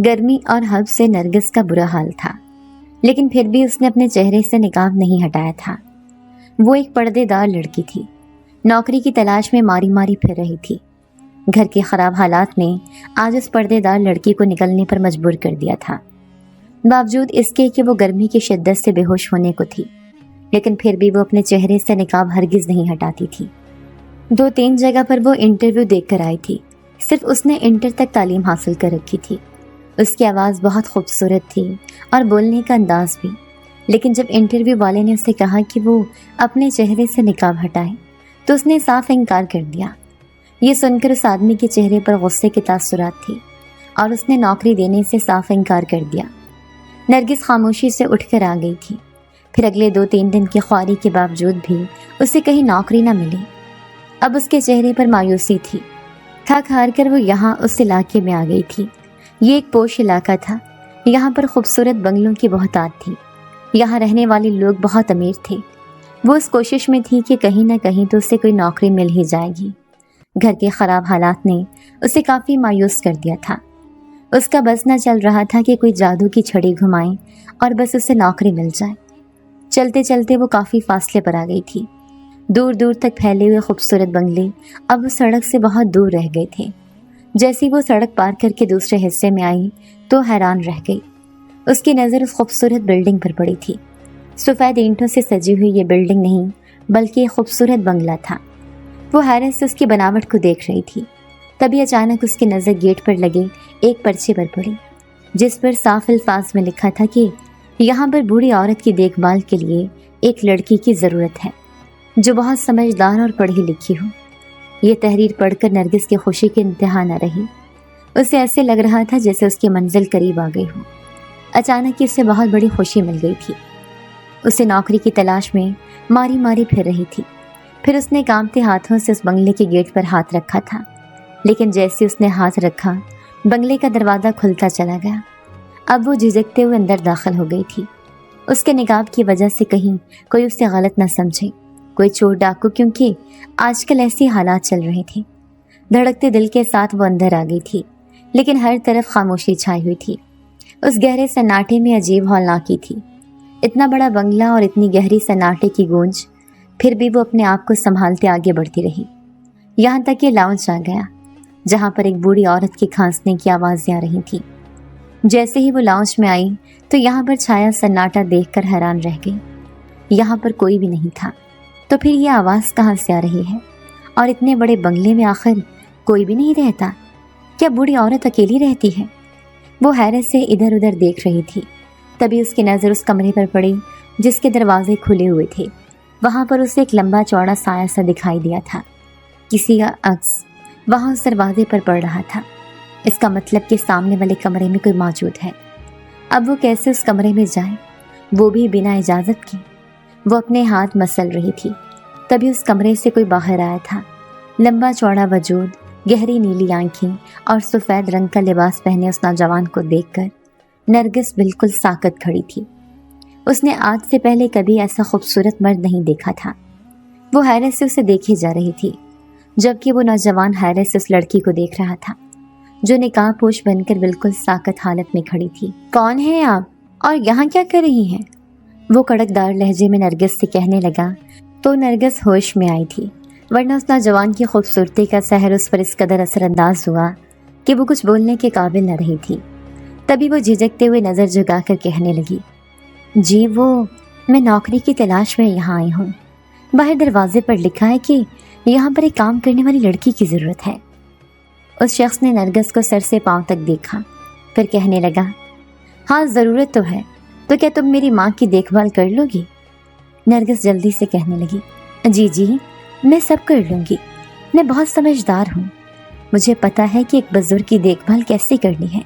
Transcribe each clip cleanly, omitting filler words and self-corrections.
گرمی اور حب سے نرگس کا برا حال تھا، لیکن پھر بھی اس نے اپنے چہرے سے نقاب نہیں ہٹایا تھا۔ وہ ایک پردے دار لڑکی تھی، نوکری کی تلاش میں ماری ماری پھر رہی تھی۔ گھر کے خراب حالات نے آج اس پردے دار لڑکی کو نکلنے پر مجبور کر دیا تھا۔ باوجود اس کے کہ وہ گرمی کی شدت سے بے ہوش ہونے کو تھی، لیکن پھر بھی وہ اپنے چہرے سے نقاب ہرگز نہیں ہٹاتی تھی۔ 2-3 جگہ پر وہ انٹرویو دیکھ کر آئی تھی، صرف اس نے انٹر تک تعلیم حاصل کر رکھی تھی۔ اس کی آواز بہت خوبصورت تھی اور بولنے کا انداز بھی، لیکن جب انٹرویو والے نے اسے کہا کہ وہ اپنے چہرے سے نقاب ہٹائے تو اس نے صاف انکار کر دیا۔ یہ سن کر اس آدمی کے چہرے پر غصے کے تاثرات تھی اور اس نے نوکری دینے سے صاف انکار کر دیا۔ نرگس خاموشی سے اٹھ کر آ گئی تھی۔ پھر اگلے 2-3 دن کی خواری کے باوجود بھی اسے کہیں نوکری نہ ملی۔ اب اس کے چہرے پر مایوسی تھی۔ تھک ہار کر وہ یہاں اس علاقے میں آ گئی تھی۔ یہ ایک پوش علاقہ تھا، یہاں پر خوبصورت بنگلوں کی بہتات تھی، یہاں رہنے والے لوگ بہت امیر تھے۔ وہ اس کوشش میں تھی کہ کہیں نہ کہیں تو اسے کوئی نوکری مل ہی جائے گی۔ گھر کے خراب حالات نے اسے کافی مایوس کر دیا تھا۔ اس کا بس نہ چل رہا تھا کہ کوئی جادو کی چھڑی گھمائے اور بس اسے نوکری مل جائے۔ چلتے چلتے وہ کافی فاصلے پر آ گئی تھی۔ دور دور تک پھیلے ہوئے خوبصورت بنگلے اب اس سڑک سے بہت دور رہ گئے تھے۔ جیسی وہ سڑک پار کر کے دوسرے حصے میں آئی تو حیران رہ گئی۔ اس کی نظر اس خوبصورت بلڈنگ پر پڑی تھی۔ سفید اینٹوں سے سجی ہوئی یہ بلڈنگ نہیں بلکہ ایک خوبصورت بنگلہ تھا۔ وہ حیرت سے اس کی بناوٹ کو دیکھ رہی تھی۔ تبھی اچانک اس کی نظر گیٹ پر لگے ایک پرچے پر پڑی، جس پر صاف الفاظ میں لکھا تھا کہ یہاں پر بوڑھی عورت کی دیکھ بھال کے لیے ایک لڑکی کی ضرورت ہے جو بہت سمجھدار اور پڑھی لکھی ہو۔ یہ تحریر پڑھ کر نرگس کی خوشی کی انتہا نہ رہی۔ اسے ایسے لگ رہا تھا جیسے اس کی منزل قریب آ گئی ہو۔ اچانک اسے بہت بڑی خوشی مل گئی تھی۔ اسے نوکری کی تلاش میں ماری ماری پھر رہی تھی۔ پھر اس نے کانپتے ہاتھوں سے اس بنگلے کے گیٹ پر ہاتھ رکھا تھا، لیکن جیسے اس نے ہاتھ رکھا بنگلے کا دروازہ کھلتا چلا گیا۔ اب وہ جھجکتے ہوئے اندر داخل ہو گئی تھی۔ اس کے نقاب کی وجہ سے کہیں کوئی اسے غلط نہ سمجھے، کوئی چور ڈاکو، کیونکہ آج کل ایسی حالات چل رہے تھے۔ دھڑکتے دل کے ساتھ وہ اندر آ گئی تھی، لیکن ہر طرف خاموشی چھائی ہوئی تھی۔ اس گہرے سناٹے میں عجیب ہولناکی تھی۔ اتنا بڑا بنگلہ اور اتنی گہری سناٹے کی گونج، پھر بھی وہ اپنے آپ کو سنبھالتے آگے بڑھتی رہی۔ یہاں تک یہ لاؤنج آ گیا، جہاں پر ایک بوڑھی عورت کی کھانسنے کی آوازیں آ رہی تھیں۔ جیسے ہی وہ لاؤنج میں آئی تو یہاں پر چھایا سناٹا دیکھ کر حیران رہ گئی۔ یہاں پر کوئی بھی نہیں تھا، تو پھر یہ آواز کہاں سے آ رہی ہے؟ اور اتنے بڑے بنگلے میں آخر کوئی بھی نہیں رہتا؟ کیا بوڑھی عورت اکیلی رہتی ہے؟ وہ حیرت سے ادھر ادھر دیکھ رہی تھی۔ تبھی اس کی نظر اس کمرے پر پڑی جس کے دروازے کھلے ہوئے تھے۔ وہاں پر اسے ایک لمبا چوڑا سایہ سا دکھائی دیا تھا۔ کسی کا عکس وہاں اس دروازے پر پڑ رہا تھا۔ اس کا مطلب کہ سامنے والے کمرے میں کوئی موجود ہے۔ اب وہ کیسے اس کمرے میں جائے، وہ بھی بنا اجازت کے؟ وہ اپنے ہاتھ مسل رہی تھی۔ تبھی اس کمرے سے کوئی باہر آیا تھا۔ لمبا چوڑا وجود، گہری نیلی آنکھیں اور سفید رنگ کا لباس پہنے اس نوجوان کو دیکھ کر نرگس بالکل ساکت کھڑی تھی۔ اس نے آج سے پہلے کبھی ایسا خوبصورت مرد نہیں دیکھا تھا۔ وہ حیرت سے اسے دیکھی جا رہی تھی، جبکہ وہ نوجوان حیرت سے اس لڑکی کو دیکھ رہا تھا جو نقاب پوش بن کر بالکل ساکت حالت میں کھڑی تھی۔ کون ہیں آپ اور یہاں کیا کر رہی ہیں؟ وہ کڑکدار لہجے میں نرگس سے کہنے لگا تو نرگس ہوش میں آئی تھی، ورنہ اس نوجوان کی خوبصورتی کا سحر اس پر اس قدر اثر انداز ہوا کہ وہ کچھ بولنے کے قابل نہ رہی تھی۔ تبھی وہ جھجکتے ہوئے نظر جھکا کر کہنے لگی، جی میں نوکری کی تلاش میں یہاں آئی ہوں۔ باہر دروازے پر لکھا ہے کہ یہاں پر ایک کام کرنے والی لڑکی کی ضرورت ہے۔ اس شخص نے نرگس کو سر سے پاؤں تک دیکھا، پھر کہنے لگا، ہاں ضرورت تو ہے، تو کیا تم میری ماں کی دیکھ بھال کر لو گی؟ نرگس جلدی سے کہنے لگی، جی میں سب کر لوں گی، میں بہت سمجھدار ہوں، مجھے پتا ہے کہ ایک بزرگ کی دیکھ بھال کیسے کرنی ہے۔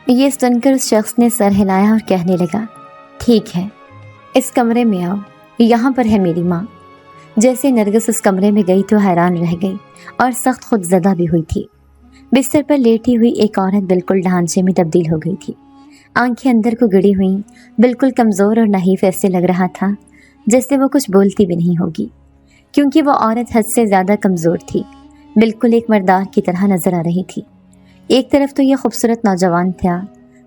یہ سن کر اس شخص نے سر ہلایا اور کہنے لگا، ٹھیک ہے، اس کمرے میں آؤ، یہاں پر ہے میری ماں۔ جیسے نرگس اس کمرے میں گئی تو حیران رہ گئی اور سخت خود زدہ بھی ہوئی تھی۔ بستر پر لیٹی ہوئی ایک عورت بالکل ڈھانچے میں تبدیل ہو گئی تھی۔ آنکھیں اندر کو گڑی ہوئیں، بالکل کمزور اور نحیف، ایسے لگ رہا تھا جیسے وہ کچھ بولتی بھی نہیں ہوگی، کیونکہ وہ عورت حد سے زیادہ کمزور تھی، بالکل ایک مردار کی طرح نظر آ رہی تھی۔ ایک طرف تو یہ خوبصورت نوجوان تھا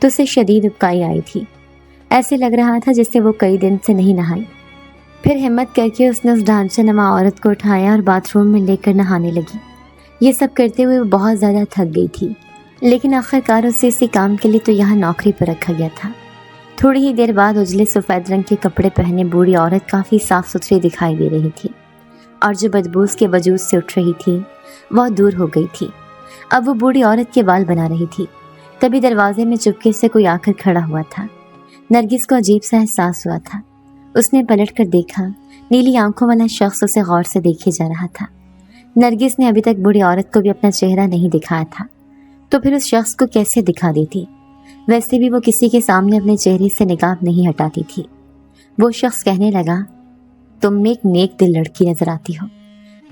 تو اسے شدید ابکائی آئی تھی۔ ایسے لگ رہا تھا جیسے وہ کئی دن سے نہیں نہائی۔ پھر ہمت کر کے اس نے اس ڈھانچہ نما عورت کو اٹھایا اور باتھ روم میں لے کر نہانے لگی۔ یہ سب کرتے ہوئے وہ بہت زیادہ تھک گئی تھی، لیکن آخرکار اسے اسی کام کے لیے تو یہاں نوکری پر رکھا گیا تھا۔ تھوڑی ہی دیر بعد اجلے سفید رنگ کے کپڑے پہنے بوڑھی عورت کافی صاف ستھری دکھائی دے رہی تھی، اور جو بدبو اس کے وجود سے اٹھ رہی تھی وہ دور ہو گئی تھی۔ اب وہ بوڑھی عورت کے بال بنا رہی تھی۔ تبھی دروازے میں چپکے سے کوئی آ کر کھڑا ہوا تھا۔ نرگس کو عجیب سا احساس ہوا تھا۔ اس نے پلٹ کر دیکھا، نیلی آنکھوں والا شخص اسے غور سے دیکھے جا رہا تھا۔ نرگس نے ابھی تک بوڑھی عورت کو بھی اپنا چہرہ نہیں دکھایا تھا، تو پھر اس شخص کو کیسے دکھا دیتی؟ ویسے بھی وہ کسی کے سامنے اپنے چہرے سے نقاب نہیں ہٹاتی تھی۔ وہ شخص کہنے لگا، تم ایک نیک دل لڑکی نظر آتی ہو۔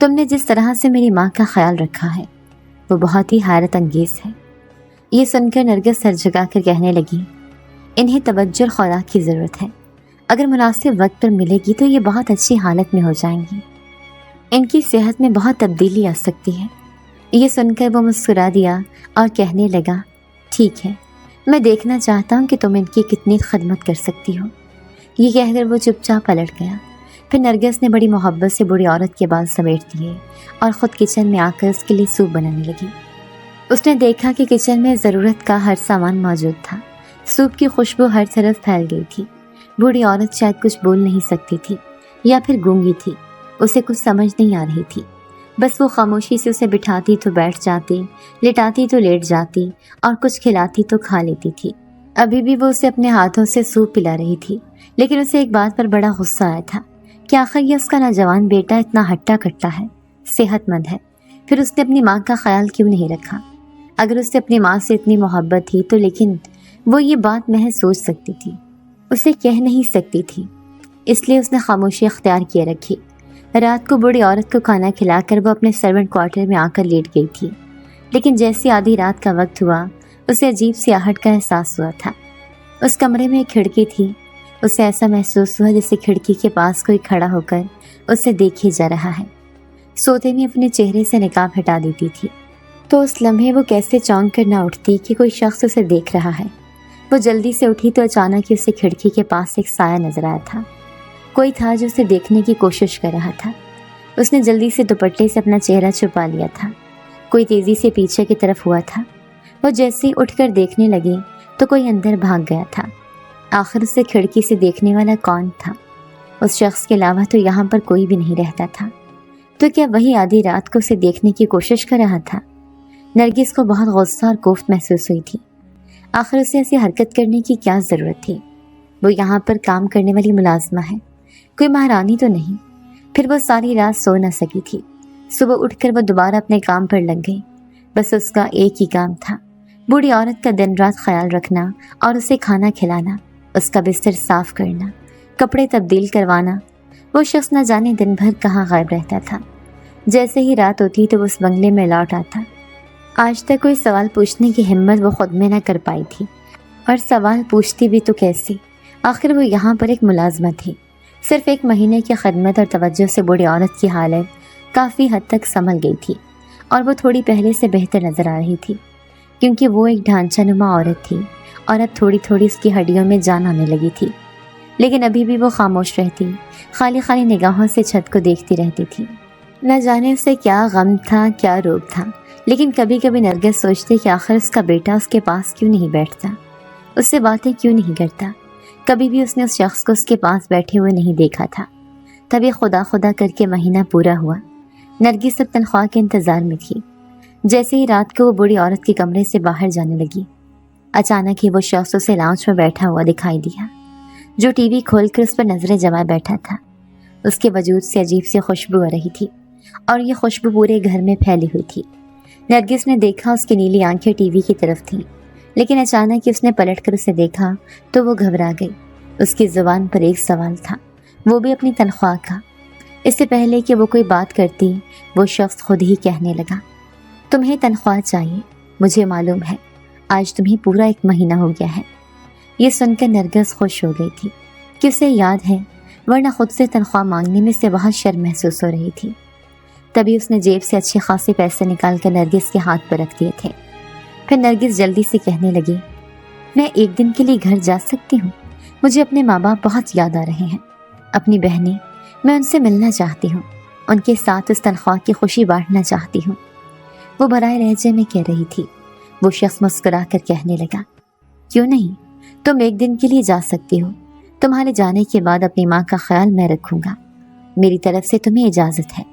تم نے جس طرح سے میری ماں کا خیال رکھا ہے وہ بہت ہی حیرت انگیز ہے۔ یہ سن کر نرگس سر جھکا کر کہنے لگی، انہیں توجہ اور خوراک کی ضرورت ہے۔ اگر مناسب وقت پر ملے گی تو یہ بہت اچھی حالت میں ہو جائیں گی۔ ان کی صحت میں بہت تبدیلی آ سکتی ہے۔ یہ سن کر وہ مسکرا دیا اور کہنے لگا، ٹھیک ہے، میں دیکھنا چاہتا ہوں کہ تم ان کی کتنی خدمت کر سکتی ہو۔ یہ کہہ کر وہ چپ چاپ پلٹ گیا۔ پھر نرگس نے بڑی محبت سے بوڑھی عورت کے بال سمیٹ دیے اور خود کچن میں آ کر اس کے لیے سوپ بنانے لگی۔ اس نے دیکھا کہ کچن میں ضرورت کا ہر سامان موجود تھا۔ سوپ کی خوشبو ہر طرف پھیل گئی تھی۔ بوڑھی عورت شاید کچھ بول نہیں سکتی تھی یا پھر گونگی تھی، اسے کچھ سمجھ نہیں آ رہی تھی۔ بس وہ خاموشی سے اسے بٹھاتی تو بیٹھ جاتی، لٹاتی تو لیٹ جاتی اور کچھ کھلاتی تو کھا لیتی تھی۔ ابھی بھی وہ اسے اپنے ہاتھوں سے سوپ پلا رہی تھی، لیکن اسے ایک بات پر بڑا غصہ آیا تھا کہ آخر یہ اس کا نوجوان بیٹا اتنا ہٹا کٹا ہے، صحت مند ہے، پھر اس نے اپنی ماں کا خیال کیوں نہیں رکھا؟ اگر اسے اپنی ماں سے اتنی محبت تھی تو لیکن وہ یہ بات محض سوچ سکتی تھی، اسے کہہ نہیں سکتی تھی۔ اس لیے اس نے خاموشی اختیار کیے رکھی۔ رات کو بوڑھی عورت کو کھانا کھلا کر وہ اپنے سرونٹ کوارٹر میں آ کر لیٹ گئی تھی، لیکن جیسی آدھی رات کا وقت ہوا اسے عجیب سی آہٹ کا احساس ہوا تھا۔ اس کمرے میں ایک کھڑکی تھی، اسے ایسا محسوس ہوا جیسے کھڑکی کے پاس کوئی کھڑا ہو کر اسے دیکھے جا رہا ہے۔ سوتے میں اپنے چہرے سے نقاب ہٹا دیتی تھی تو اس لمحے وہ کیسے چونک کر نہ اٹھتی کہ کوئی شخص اسے دیکھ رہا ہے۔ وہ جلدی سے اٹھی تو اچانک ہی اسے کھڑکی کے پاس ایک سایہ نظر آیا تھا۔ کوئی تھا جو اسے دیکھنے کی کوشش کر رہا تھا۔ اس نے جلدی سے دوپٹے سے اپنا چہرہ چھپا لیا تھا۔ کوئی تیزی سے پیچھے کی طرف ہوا تھا۔ وہ جیسے ہی اٹھ کر دیکھنے لگی تو کوئی اندر بھاگ گیا تھا۔ آخر اسے کھڑکی سے دیکھنے والا کون تھا؟ اس شخص کے علاوہ تو یہاں پر کوئی بھی نہیں رہتا تھا۔ تو کیا وہی آدھی رات کو اسے دیکھنے کی کوشش کر رہا تھا؟ نرگس کو بہت غصہ اور کوفت محسوس ہوئی تھی۔ آخر اسے ایسی حرکت کرنے کی کیا ضرورت تھی؟ وہ یہاں پر کام کرنے والی ملازمہ ہے، کوئی مہارانی تو نہیں۔ پھر وہ ساری رات سو نہ سکی تھی۔ صبح اٹھ کر وہ دوبارہ اپنے کام پر لگ گئی۔ بس اس کا ایک ہی کام تھا، بوڑھی عورت کا دن رات خیال رکھنا اور اسے کھانا کھلانا، اس کا بستر صاف کرنا، کپڑے تبدیل کروانا۔ وہ شخص نہ جانے دن بھر کہاں غائب رہتا تھا۔ جیسے ہی رات ہوتی تو وہ اس بنگلے میں لوٹ آتا۔ آج تک کوئی سوال پوچھنے کی ہمت وہ خود میں نہ کر پائی تھی، اور سوال پوچھتی بھی تو کیسے؟ آخر وہ یہاں پر ایک ملازمہ تھی۔ صرف 1 مہینے کی خدمت اور توجہ سے بوڑھی عورت کی حالت کافی حد تک سنبھل گئی تھی، اور وہ تھوڑی پہلے سے بہتر نظر آ رہی تھی، کیونکہ وہ ایک ڈھانچہ نما عورت تھی اور اب تھوڑی تھوڑی اس کی ہڈیوں میں جان آنے لگی تھی۔ لیکن ابھی بھی وہ خاموش رہتی، خالی خالی نگاہوں سے چھت کو دیکھتی رہتی تھی۔ نہ جانے اسے کیا غم تھا، کیا روگ تھا، لیکن کبھی کبھی نرگس سوچتی کہ آخر اس کا بیٹا اس کے پاس کیوں نہیں بیٹھتا، اس سے باتیں کیوں نہیں کرتا۔ کبھی بھی اس نے اس شخص کو اس کے پاس بیٹھے ہوئے نہیں دیکھا تھا۔ تبھی خدا خدا کر کے مہینہ پورا ہوا۔ نرگس اب تنخواہ کے انتظار میں تھی۔ جیسے ہی رات کو وہ بوڑھی عورت کے کمرے سے باہر جانے لگی، اچانک ہی وہ شخص اسے لاؤنج میں بیٹھا ہوا دکھائی دیا، جو ٹی وی کھول کر اس پر نظریں جمائے بیٹھا تھا۔ اس کے وجود سے عجیب سی خوشبو آ رہی تھی، اور یہ خوشبو پورے گھر میں پھیلی ہوئی تھی۔ نرگس نے دیکھا اس کی نیلی آنکھیں ٹی وی کی طرف تھیں، لیکن اچانک ہی اس نے پلٹ کر اسے دیکھا تو وہ گھبرا گئی۔ اس کی زبان پر ایک سوال تھا، وہ بھی اپنی تنخواہ کا۔ اس سے پہلے کہ وہ کوئی بات کرتی، وہ شخص خود ہی کہنے لگا، تمہیں تنخواہ چاہیے، مجھے معلوم ہے، آج تمہیں پورا 1 مہینہ ہو گیا ہے۔ یہ سن کر نرگس خوش ہو گئی تھی کہ اسے یاد ہے، ورنہ خود سے تنخواہ مانگنے میں سے بہت شرم محسوس ہو رہی تھی۔ تبھی اس نے جیب سے اچھے خاصے پیسے نکال کر نرگس کے ہاتھ پر رکھ دیے تھے۔ پھر نرگس جلدی سے کہنے لگی، میں ایک دن کے لیے گھر جا سکتی ہوں؟ مجھے اپنے ماں باپ بہت یاد آ رہے ہیں، اپنی بہنیں، میں ان سے ملنا چاہتی ہوں، ان کے ساتھ اس تنخواہ کی خوشی بانٹنا چاہتی ہوں، وہ برائے لہجے میں کہہ رہی تھی۔ وہ شخص مسکرا کر کہنے لگا، کیوں نہیں، تم ایک دن کے لیے جا سکتی ہو، تمہارے جانے کے بعد اپنی ماں کا خیال میں رکھوں گا، میری طرف سے تمہیں اجازت ہے۔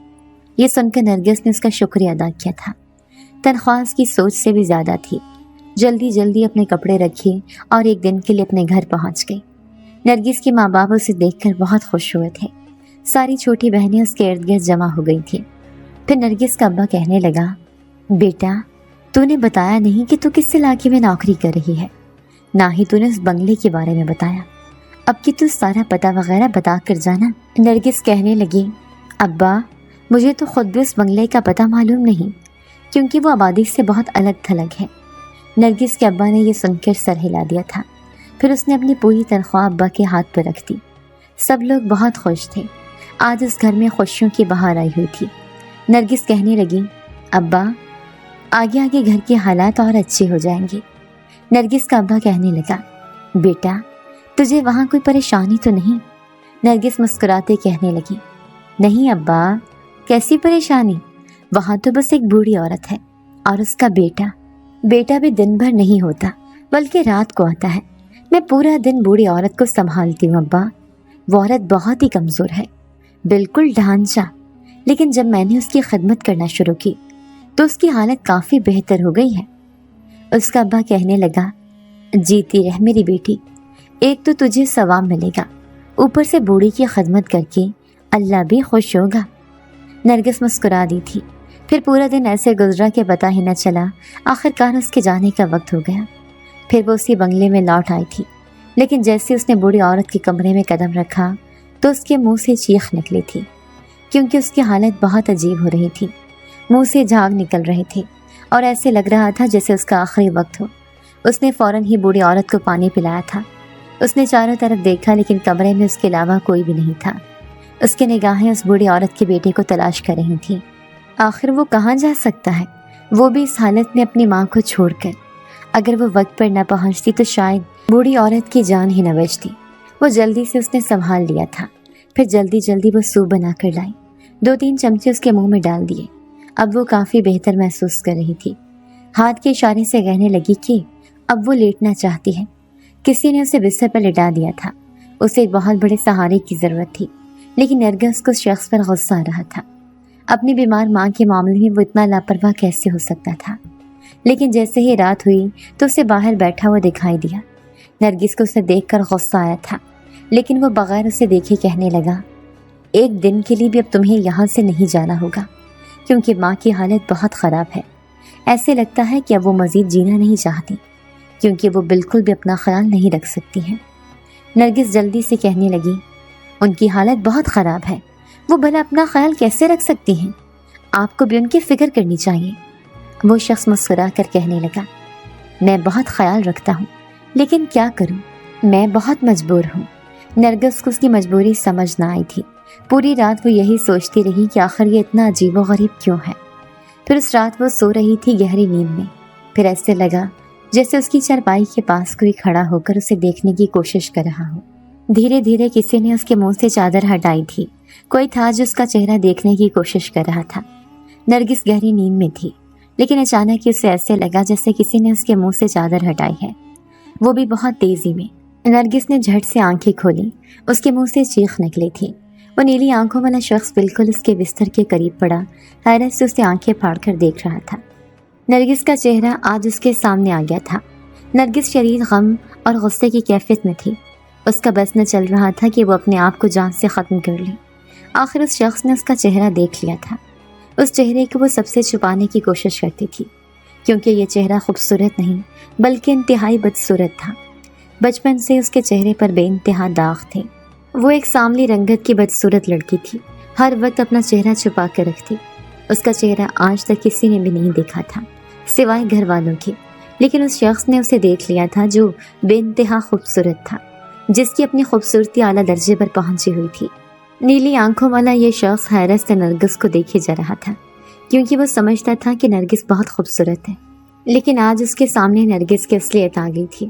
یہ سن کر نرگس نے اس کا شکریہ ادا کیا تھا۔ تنخواہ اس کی سوچ سے بھی زیادہ تھی۔ جلدی جلدی اپنے کپڑے رکھے اور ایک دن کے لیے اپنے گھر پہنچ گئی۔ نرگس کے ماں باپ اسے دیکھ کر بہت خوش ہوئے تھے۔ ساری چھوٹی بہنیں اس کے ارد گرد جمع ہو گئی تھیں۔ پھر نرگس کا ابا کہنے لگا، بیٹا، تو نے بتایا نہیں کہ تو کس علاقے میں نوکری کر رہی ہے، نہ ہی تو نے اس بنگلے کے بارے میں بتایا، اب کہ تو سارا پتہ وغیرہ بتا کر جانا۔ نرگس کہنے لگی، ابا، مجھے تو خود بھی اس بنگلے کا پتہ معلوم نہیں، کیونکہ وہ آبادی سے بہت الگ تھلگ ہے۔ نرگس کے ابا نے یہ سن کر سر ہلا دیا تھا۔ پھر اس نے اپنی پوری تنخواہ ابا کے ہاتھ پر رکھ دی۔ سب لوگ بہت خوش تھے۔ آج اس گھر میں خوشیوں کی بہار آئی ہوئی تھی۔ نرگس کہنے لگی، ابا، آگے آگے گھر کے حالات اور اچھے ہو جائیں گے۔ نرگس کا ابا کہنے لگا، بیٹا، تجھے وہاں کوئی پریشانی تو نہیں؟ نرگس مسکراتے کہنے لگی، نہیں ابا، کیسی پریشانی؟ وہاں تو بس ایک بوڑھی عورت ہے اور اس کا بیٹا بھی دن بھر نہیں ہوتا بلکہ رات کو آتا ہے۔ میں پورا دن بوڑھی عورت کو سنبھالتی ہوں ابا۔ وہ عورت بہت ہی کمزور ہے، بالکل ڈھانچہ، لیکن جب میں نے اس کی خدمت کرنا شروع کی تو اس کی حالت کافی بہتر ہو گئی ہے۔ اس کا ابا کہنے لگا، جیتی رہ میری بیٹی، ایک تو تجھے ثواب ملے گا، اوپر سے بوڑھی کی خدمت کر کے اللہ بھی خوش ہوگا۔ نرگس مسکرا دی تھی۔ پھر پورا دن ایسے گزرا کہ پتہ ہی نہ چلا۔ آخرکار اس کے جانے کا وقت ہو گیا۔ پھر وہ اسی بنگلے میں لوٹ آئی تھی، لیکن جیسے اس نے بوڑھی عورت کے کمرے میں قدم رکھا تو اس کے منہ سے چیخ نکلی تھی، کیونکہ اس کی حالت بہت عجیب ہو رہی تھی۔ منہ سے جھاگ نکل رہے تھے اور ایسے لگ رہا تھا جیسے اس کا آخری وقت ہو۔ اس نے فوراً ہی بوڑھی عورت کو پانی پلایا تھا۔ اس نے چاروں طرف دیکھا، لیکن کمرے میں اس کے علاوہ کوئی بھی نہیں تھا۔ اس کی نگاہیں اس بوڑھی عورت کے بیٹے کو تلاش کر رہی تھیں۔ آخر وہ کہاں جا سکتا ہے، وہ بھی اس حالت میں اپنی ماں کو چھوڑ کر؟ اگر وہ وقت پر نہ پہنچتی تو شاید بوڑھی عورت کی جان ہی نہ بچتی۔ وہ جلدی سے اس نے سنبھال لیا تھا۔ پھر جلدی جلدی وہ سوپ بنا کر لائی، 2-3 چمچے اس کے منہ میں ڈال دیے۔ اب وہ کافی بہتر محسوس کر رہی تھی۔ ہاتھ کے اشارے سے کہنے لگی کہ اب وہ لیٹنا چاہتی ہے۔ کسی نے اسے بستر پر لٹا دیا تھا۔ اسے ایک بہت بڑے سہارے کی ضرورت تھی، لیکن نرگس کو اس شخص پر غصہ آ رہا تھا۔ اپنی بیمار ماں کے معاملے میں وہ اتنا لاپرواہ کیسے ہو سکتا تھا؟ لیکن جیسے ہی رات ہوئی تو اسے باہر بیٹھا ہوا دکھائی دیا۔ نرگس کو اسے دیکھ کر غصہ آیا تھا، لیکن وہ بغیر اسے دیکھے کہنے لگا، ایک دن کے لیے بھی اب تمہیں یہاں سے نہیں جانا ہوگا، کیونکہ ماں کی حالت بہت خراب ہے۔ ایسے لگتا ہے کہ اب وہ مزید جینا نہیں چاہتی، کیونکہ وہ بالکل بھی اپنا خیال نہیں رکھ سکتی ہیں۔ نرگس جلدی سے کہنے لگی، ان کی حالت بہت خراب ہے، وہ بھلا اپنا خیال کیسے رکھ سکتی ہیں؟ آپ کو بھی ان کی فکر کرنی چاہیے۔ وہ شخص مسکرا کر کہنے لگا، میں بہت خیال رکھتا ہوں، لیکن کیا کروں، میں بہت مجبور ہوں۔ نرگس کو اس کی مجبوری سمجھ نہ آئی تھی۔ پوری رات وہ یہی سوچتی رہی کہ آخر یہ اتنا عجیب و غریب کیوں ہے۔ پھر اس رات وہ سو رہی تھی گہری نیند میں۔ پھر ایسے لگا جیسے اس کی چارپائی کے پاس کوئی کھڑا ہو کر اسے دیکھنے کی کوشش کر رہا ہو۔ دھیرے دھیرے کسی نے اس کے منہ سے چادر ہٹائی تھی۔ کوئی تھا جو اس کا چہرہ دیکھنے کی کوشش کر رہا تھا۔ نرگس گہری نیند میں تھی، لیکن اچانک اسے ایسے لگا جیسے کسی نے اس کے منہ سے چادر ہٹائی ہے، وہ بھی بہت تیزی میں۔ نرگس نے جھٹ سے آنکھیں کھولی۔ اس کے منہ سے چیخ نکلی تھی۔ وہ نیلی آنکھوں والا شخص بالکل اس کے بستر کے قریب پڑا، حیرت سے اسے آنکھیں پھاڑ کر دیکھ رہا تھا۔ نرگس کا چہرہ آج اس کے سامنے آ گیا تھا۔ نرگس شدید غم اور غصے کی کیفیت میں تھی۔ اس کا بس نہ چل رہا تھا کہ وہ اپنے آپ کو جان سے ختم کر لے۔ آخر اس شخص نے اس کا چہرہ دیکھ لیا تھا۔ اس چہرے کو وہ سب سے چھپانے کی کوشش کرتی تھی، کیونکہ یہ چہرہ خوبصورت نہیں بلکہ انتہائی بدصورت تھا۔ بچپن سے اس کے چہرے پر بے انتہا داغ تھے۔ وہ ایک سانولی رنگت کی بدصورت لڑکی تھی، ہر وقت اپنا چہرہ چھپا کر رکھتی۔ اس کا چہرہ آج تک کسی نے بھی نہیں دیکھا تھا سوائے گھر والوں کے، لیکن اس شخص نے اسے دیکھ لیا تھا جو بے انتہا خوبصورت تھا، جس کی اپنی خوبصورتی اعلیٰ درجے پر پہنچی ہوئی تھی۔ نیلی آنکھوں والا یہ شخص حیرت سے نرگس کو دیکھے جا رہا تھا، کیونکہ وہ سمجھتا تھا کہ نرگس بہت خوبصورت ہے، لیکن آج اس کے سامنے نرگس کی اصلیت آ گئی تھی۔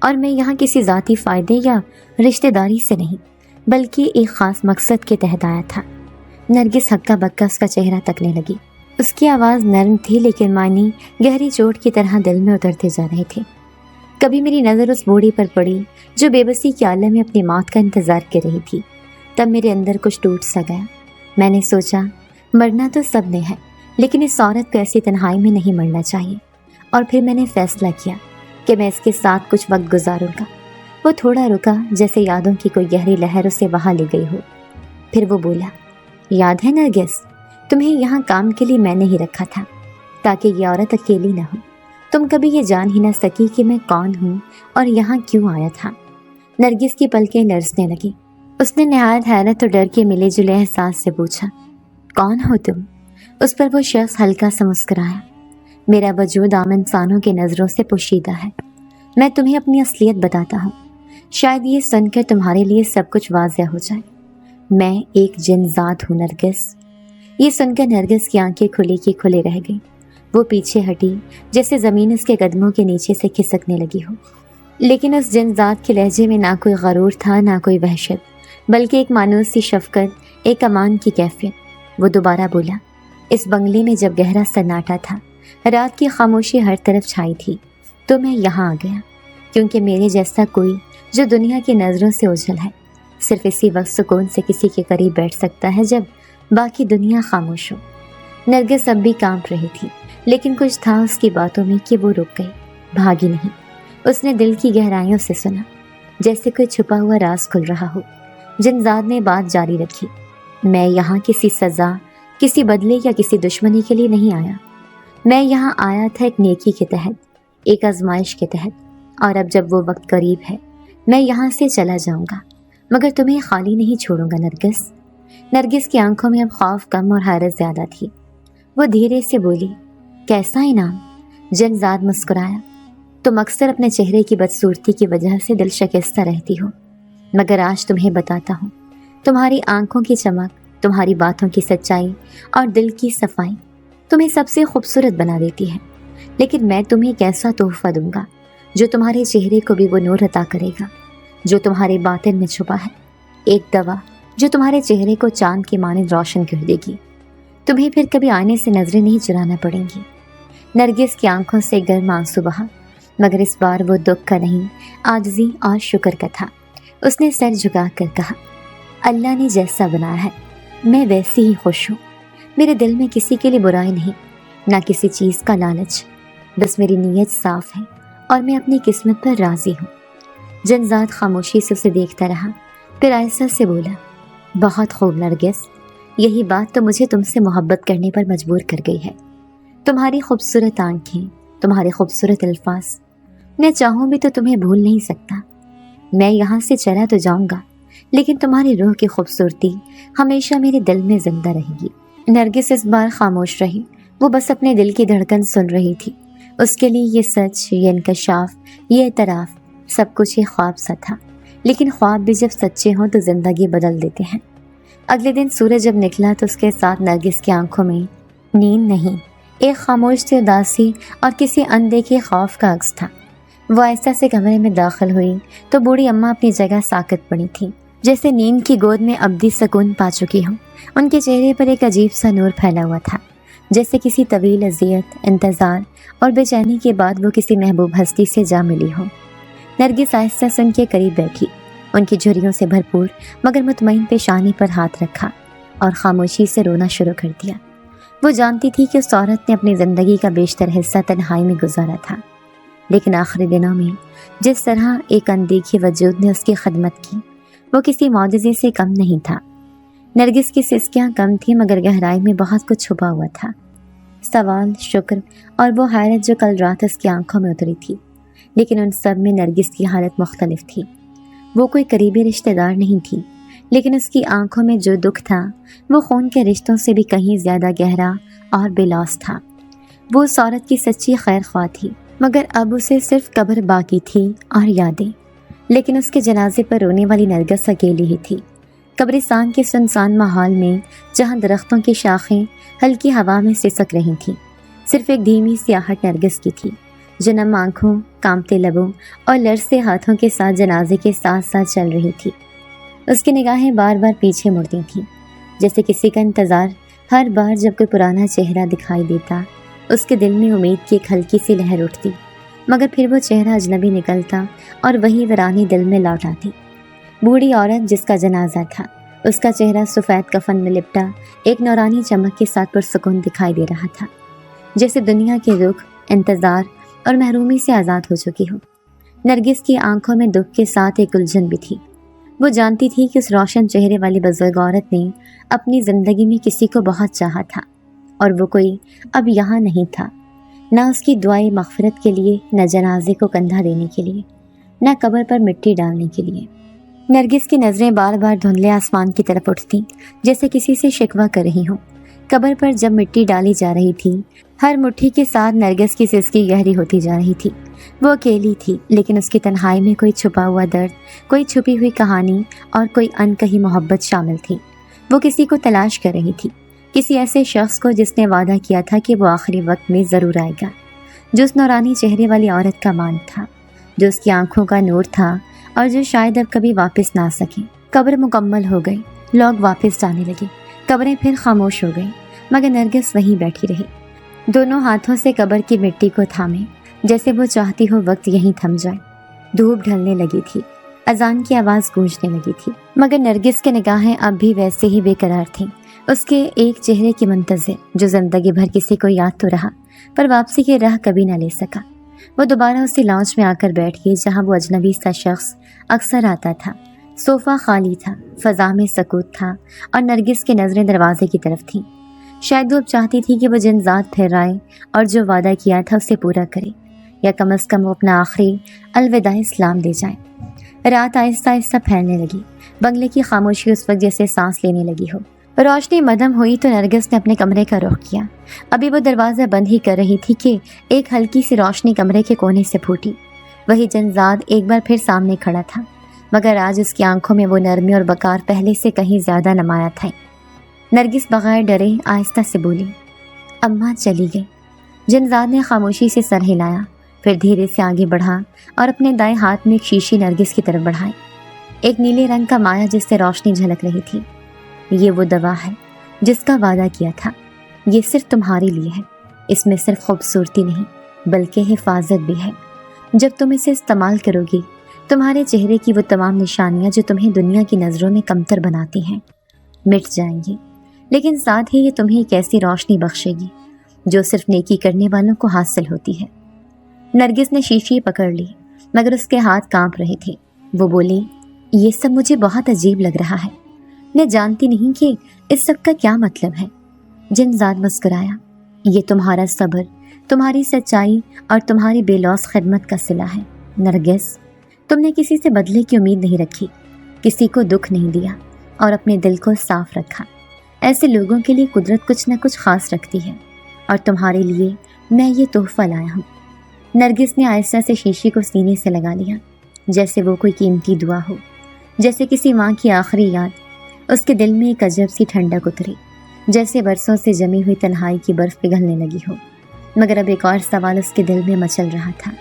اور میں یہاں کسی ذاتی فائدے یا رشتہ داری سے نہیں بلکہ ایک خاص مقصد کے تحت آیا تھا۔ نرگس ہکا بکا اس کا چہرہ تکنے لگی۔ اس کی آواز نرم تھی لیکن معنی گہری چوٹ کی طرح دل میں اترتے جا رہے تھے۔ کبھی میری نظر اس بوڑھی پر پڑی جو بے بسی کے عالم میں اپنی موت کا انتظار کر رہی تھی، تب میرے اندر کچھ ٹوٹ سا گیا۔ میں نے سوچا مرنا تو سب نے ہے، لیکن اس عورت کو ایسی تنہائی میں نہیں مرنا چاہیے۔ اور پھر میں نے فیصلہ کیا کہ میں اس کے ساتھ کچھ وقت گزاروں گا۔ وہ تھوڑا رکا، جیسے یادوں کی کوئی گہری لہر اسے وہاں لے گئی ہو۔ پھر وہ بولا، یاد ہے نرگس، تمہیں یہاں کام کے لیے میں نے ہی رکھا تھا تاکہ یہ عورت اکیلی نہ ہو۔ تم کبھی یہ جان ہی نہ سکی کہ میں کون ہوں اور یہاں کیوں آیا تھا۔ نرگس کی پلکیں لرزنے لگی۔ اس نے نہایت حیرت اور ڈر کے ملے جلے احساس سے پوچھا، کون ہو تم؟ اس پر وہ شخص ہلکا سا مسکرایا، میرا وجود عام انسانوں کی نظروں سے پوشیدہ ہے۔ میں تمہیں اپنی اصلیت بتاتا ہوں، شاید یہ سن کر تمہارے لیے سب کچھ واضح ہو جائے۔ میں ایک جن ذات ہوں نرگس۔ یہ سن کر نرگس کی آنکھیں کھلی کی کھلے رہ گئی۔ وہ پیچھے ہٹی جیسے زمین اس کے قدموں کے نیچے سے کھسکنے لگی ہو۔ لیکن اس جن ذات کے لہجے میں نہ کوئی غرور تھا نہ کوئی وحشت، بلکہ ایک مانوس سی شفقت، ایک امان کی کیفیت۔ وہ دوبارہ بولا، اس بنگلے میں جب گہرا سناٹا تھا، رات کی خاموشی ہر طرف چھائی تھی، تو میں یہاں آ گیا، کیونکہ میرے جیسا کوئی جو دنیا کی نظروں سے اوجھل ہے صرف اسی وقت سکون سے کسی کے قریب بیٹھ سکتا ہے جب باقی دنیا خاموش ہو۔ نرگس اب بھی کانپ رہی تھی، لیکن کچھ تھا اس کی باتوں میں کہ وہ رک گئی، بھاگی نہیں۔ اس نے دل کی گہرائیوں سے سنا، جیسے کوئی چھپا ہوا راز کھل رہا ہو۔ جنزاد نے بات جاری رکھی، میں یہاں کسی سزا، کسی بدلے یا کسی دشمنی کے لیے نہیں آیا۔ میں یہاں آیا تھا ایک نیکی کے تحت، ایک آزمائش کے تحت، اور اب جب وہ وقت قریب ہے میں یہاں سے چلا جاؤں گا، مگر تمہیں خالی نہیں چھوڑوں گا نرگس۔ نرگس کی آنکھوں میں اب خوف کم اور حیرت زیادہ تھی۔ وہ دھیرے سے بولی، کیسا انعام؟ جنزاد مسکرایا، تم اکثر اپنے چہرے کی بدصورتی کی وجہ سے دل شکستہ رہتی ہو، مگر آج تمہیں بتاتا ہوں، تمہاری آنکھوں کی چمک، تمہاری باتوں کی سچائی اور دل کی صفائی تمہیں سب سے خوبصورت بنا دیتی ہے۔ لیکن میں تمہیں ایک ایسا تحفہ دوں گا جو تمہارے چہرے کو بھی وہ نور عطا کرے گا جو تمہارے باطن میں چھپا ہے، ایک دوا جو تمہارے چہرے کو چاند کی مانند روشن کر دے گی۔ تمہیں پھر کبھی آئینے سے نظریں نہیں چرانا پڑیں گی۔ نرگس کی آنکھوں سے گرم آنسو بہا، مگر اس بار وہ دکھ کا نہیں، عاجزی اور شکر کا تھا۔ اس نے سر جھکا کر کہا، اللہ نے جیسا بنایا ہے میں ویسی ہی خوش ہوں۔ میرے دل میں کسی کے لیے برائی نہیں، نہ کسی چیز کا لالچ، بس میری نیت صاف ہے اور میں اپنی قسمت پر راضی ہوں۔ جنزاد خاموشی سے اسے دیکھتا رہا، پھر آہستہ سے بولا، بہت خوب نرگس، یہی بات تو مجھے تم سے محبت کرنے پر مجبور کر گئی ہے۔ تمہاری خوبصورت آنکھیں، تمہارے خوبصورت الفاظ، میں چاہوں بھی تو تمہیں بھول نہیں سکتا۔ میں یہاں سے چلا تو جاؤں گا، لیکن تمہاری روح کی خوبصورتی ہمیشہ میرے دل میں زندہ رہے گی۔ نرگس اس بار خاموش رہی، وہ بس اپنے دل کی دھڑکن سن رہی تھی۔ اس کے لیے یہ سچ، یہ انکشاف، یہ اعتراف، سب کچھ ایک خواب سا تھا، لیکن خواب بھی جب سچے ہوں تو زندگی بدل دیتے ہیں۔ اگلے دن سورج جب نکلا تو اس کے ساتھ نرگس کی آنکھوں میں نیند نہیں، ایک خاموش سی اداسی اور کسی اندیکھے خوف کا عکس تھا۔ وہ ایسا سے کمرے میں داخل ہوئی تو بوڑھی اماں اپنی جگہ ساکت پڑی تھی، جیسے نیند کی گود میں ابدی سکون پا چکی ہوں۔ ان کے چہرے پر ایک عجیب سا نور پھیلا ہوا تھا، جیسے کسی طویل اذیت، انتظار اور بے چینی کے بعد وہ کسی محبوب ہستی سے جا ملی ہو۔ نرگس آہستہ سے ان کے قریب بیٹھی، ان کی جھریوں سے بھرپور مگر مطمئن پیشانی پر ہاتھ رکھا اور خاموشی سے رونا شروع کر دیا۔ وہ جانتی تھی کہ اس عورت نے اپنی زندگی کا بیشتر حصہ تنہائی میں گزارا تھا، لیکن آخری دنوں میں جس طرح ایک اندیکھے وجود نے اس کی خدمت کی، وہ کسی معجزے سے کم نہیں تھا۔ نرگس کی سسکیاں کم تھیں مگر گہرائی میں بہت کچھ چھپا ہوا تھا، سوال، شکر اور وہ حیرت جو کل رات اس کی آنکھوں میں اتری تھی۔ لیکن ان سب میں نرگس کی حالت مختلف تھی۔ وہ کوئی قریبی رشتہ دار نہیں تھی، لیکن اس کی آنکھوں میں جو دکھ تھا وہ خون کے رشتوں سے بھی کہیں زیادہ گہرا اور بے لوث تھا۔ وہ اس عورت کی سچی خیر خواہ تھی، مگر اب اسے صرف قبر باقی تھی اور یادیں۔ لیکن اس کے جنازے پر رونے والی نرگس اکیلی ہی تھی، قبرستان کے سنسان ماحول میں، جہاں درختوں کی شاخیں ہلکی ہوا میں سسک رہی تھیں۔ صرف ایک دھیمی سی آہٹ نرگس کی تھی، جو نم آنکھوں، کانپتے لبوں اور لرزتے ہاتھوں کے ساتھ جنازے کے ساتھ ساتھ چل رہی تھی۔ اس کی نگاہیں بار بار پیچھے مڑتی تھیں، جیسے کسی کا انتظار۔ ہر بار جب کوئی پرانا چہرہ دکھائی دیتا، اس کے دل میں امید کی ایک ہلکی سی لہر اٹھتی، مگر پھر وہ چہرہ اجنبی نکلتا اور وہی ویرانی دل میں لوٹ آتی۔ بوڑھی عورت جس کا جنازہ تھا، اس کا چہرہ سفید کفن میں لپٹا ایک نورانی چمک کے ساتھ پرسکون دکھائی دے رہا تھا، جیسے دنیا کے دکھ، انتظار اور محرومی سے آزاد ہو چکی ہو۔ نرگس کی آنکھوں میں دکھ کے ساتھ ایک الجھن بھی تھی۔ وہ جانتی تھی کہ اس روشن چہرے والی بزرگ عورت نے اپنی زندگی میں کسی کو بہت چاہا تھا، اور وہ کوئی اب یہاں نہیں تھا، نہ اس کی دعائیں مغفرت کے لیے، نہ جنازے کو کندھا دینے کے لیے، نہ قبر پر مٹی ڈالنے کے لیے۔ نرگس کی نظریں بار بار دھندلے آسمان کی طرف اٹھتیں، جیسے کسی سے شکوہ کر رہی ہوں۔ قبر پر جب مٹی ڈالی جا رہی تھی، ہر مٹھی کے ساتھ نرگس کی سسکی گہری ہوتی جا رہی تھی۔ وہ اکیلی تھی، لیکن اس کی تنہائی میں کوئی چھپا ہوا درد، کوئی چھپی ہوئی کہانی اور کوئی انکہی محبت شامل تھی۔ وہ کسی کو تلاش کر رہی تھی، کسی ایسے شخص کو جس نے وعدہ کیا تھا کہ وہ آخری وقت میں ضرور آئے گا، جو اس نورانی چہرے والی عورت کا مان تھا، جو اس کی آنکھوں کا نور تھا اور جو شاید اب کبھی واپس نہ آ سکے۔ قبر مکمل ہو گئی، لوگ واپس جانے لگے، قبریں پھر خاموش ہو گئیں، مگر نرگس وہیں بیٹھی رہی، دونوں ہاتھوں سے قبر کی مٹی کو تھامے، جیسے وہ چاہتی ہو وقت یہیں تھم جائے۔ دھوپ ڈھلنے لگی تھی، اذان کی آواز گونجنے لگی تھی، مگر نرگس کی نگاہیں اب بھی ویسے ہی بے قرار تھیں، اس کے ایک چہرے کی منتظر جو زندگی بھر کسی کو یاد تو رہا، پر واپسی کی راہ کبھی نہ لے سکا۔ وہ دوبارہ اسی لاؤنج میں آ کر بیٹھ گئی جہاں وہ اجنبی سا شخص اکثر آتا تھا۔ صوفہ خالی تھا، فضا میں سکوت تھا، اور نرگس کی نظریں دروازے کی طرف تھیں۔ شاید وہ اب چاہتی تھی کہ وہ جن ذات پھر آئے اور جو وعدہ کیا تھا اسے پورا کرے، یا کم از کم وہ اپنا آخری الوداع اسلام دے جائے۔ رات آہستہ آہستہ پھیلنے لگی، بنگلے کی خاموشی اس وقت جیسے سانس لینے لگی ہو۔ روشنی مدھم ہوئی تو نرگس نے اپنے کمرے کا رخ کیا۔ ابھی وہ دروازہ بند ہی کر رہی تھی کہ ایک ہلکی سی روشنی کمرے کے کونے سے پھوٹی۔ وہی جنزاد ایک بار پھر سامنے کھڑا تھا، مگر آج اس کی آنکھوں میں وہ نرمی اور وقار پہلے سے کہیں زیادہ نمایاں تھے۔ نرگس بغیر ڈرے آہستہ سے بولی، اماں چلی گئی۔ جنزاد نے خاموشی سے سر ہلایا، پھر دھیرے سے آگے بڑھا اور اپنے دائیں ہاتھ میں ایک شیشی نرگس کی طرف بڑھائی، ایک نیلے رنگ کا مایا جس سے روشنی جھلک رہی تھی۔ یہ وہ دوا ہے جس کا وعدہ کیا تھا، یہ صرف تمہارے لیے ہے۔ اس میں صرف خوبصورتی نہیں بلکہ حفاظت بھی ہے۔ جب تم اسے استعمال کرو گی، تمہارے چہرے کی وہ تمام نشانیاں جو تمہیں دنیا کی نظروں میں کمتر بناتی ہیں مٹ جائیں گی، لیکن ساتھ ہی یہ تمہیں ایک ایسی روشنی بخشے گی جو صرف نیکی کرنے والوں کو حاصل ہوتی ہے۔ نرگس نے شیشی پکڑ لی، مگر اس کے ہاتھ کانپ رہے تھے۔ وہ بولی، یہ سب مجھے بہت عجیب لگ رہا ہے، میں جانتی نہیں کہ اس سب کا کیا مطلب ہے۔ جنزاد مسکرایا، یہ تمہارا صبر، تمہاری سچائی اور تمہاری بے لوث خدمت کا صلہ ہے۔ نرگس، تم نے کسی سے بدلے کی امید نہیں رکھی، کسی کو دکھ نہیں دیا اور اپنے دل کو صاف رکھا۔ ایسے لوگوں کے لیے قدرت کچھ نہ کچھ خاص رکھتی ہے، اور تمہارے لیے میں یہ تحفہ لایا ہوں۔ نرگس نے آہستہ سے شیشے کو سینے سے لگا لیا، جیسے وہ کوئی قیمتی دعا ہو، جیسے کسی ماں کی آخری یاد۔ اس کے دل میں ایک عجب سی ٹھنڈک اتری، جیسے برسوں سے جمی ہوئی تنہائی کی برف پگھلنے لگی ہو۔ مگر اب ایک اور سوال اس کے دل میں مچل رہا تھا،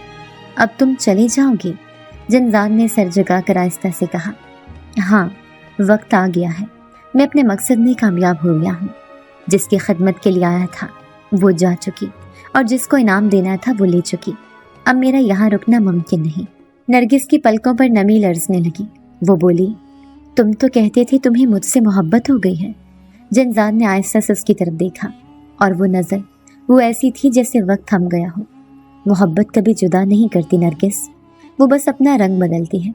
اب تم چلے جاؤ گے؟ جنزاد نے سر جھکا کر آہستہ سے کہا، ہاں، وقت آ گیا ہے، میں اپنے مقصد میں کامیاب ہو گیا ہوں۔ جس کی خدمت کے لیے آیا تھا وہ جا چکی، اور جس کو انعام دینا تھا وہ لے چکی۔ اب میرا یہاں رکنا ممکن نہیں۔ نرگس کی پلکوں پر نمی لرزنے لگی۔ وہ بولی، تم تو کہتے تھے تمہیں مجھ سے محبت ہو گئی ہے۔ جنزاد نے آہستہ سے اس کی طرف دیکھا، اور وہ نظر وہ ایسی تھی جیسے وقت تھم گیا ہو۔ محبت کبھی جدا نہیں کرتی نرگس، وہ بس اپنا رنگ بدلتی ہے۔